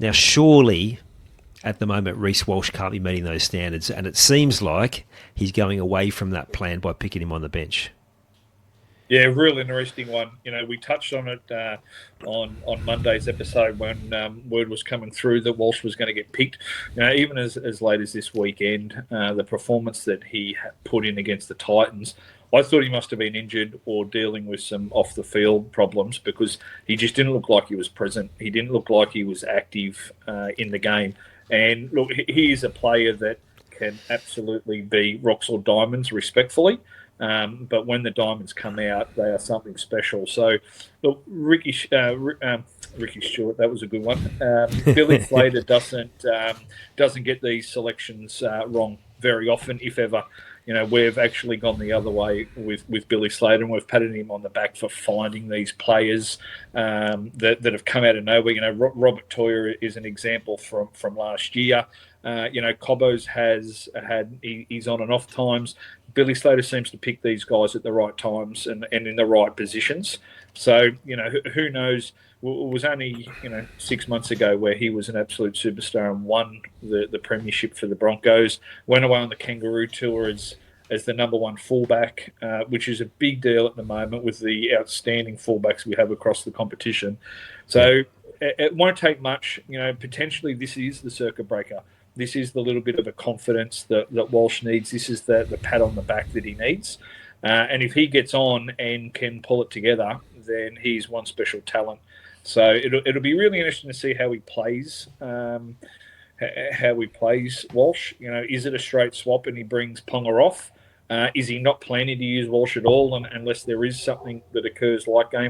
Now, surely at the moment, Reece Walsh can't be meeting those standards, and it seems like he's going away from that plan by picking him on the bench. Yeah, real interesting one. We touched on it on Monday's episode when word was coming through that Walsh was going to get picked. Even as late as this weekend, the performance that he put in against the Titans, I thought he must have been injured or dealing with some off the field problems because he just didn't look like he was present. He didn't look like he was active in the game. And look, he is a player that can absolutely be rocks or diamonds, respectfully. But when the diamonds come out, they are something special. So, look, Ricky Stewart, that was a good one. Billy Slater doesn't get these selections wrong very often, if ever. We've actually gone the other way with Billy Slater, and we've patted him on the back for finding these players that have come out of nowhere. Robert Toyer is an example from last year. Cobbo's he's on and off times. Billy Slater seems to pick these guys at the right times and in the right positions. So, who knows? It was only, 6 months ago where he was an absolute superstar and won the premiership for the Broncos, went away on the Kangaroo Tour as the number one fullback, which is a big deal at the moment with the outstanding fullbacks we have across the competition. Yep. So it won't take much. Potentially this is the circuit breaker. This is the little bit of a confidence that Walsh needs. This is the pat on the back that he needs. And if he gets on and can pull it together, then he's one special talent. So it'll be really interesting to see how he plays. Walsh. Is it a straight swap and he brings Ponga off? Is he not planning to use Walsh at all, unless there is something that occurs like game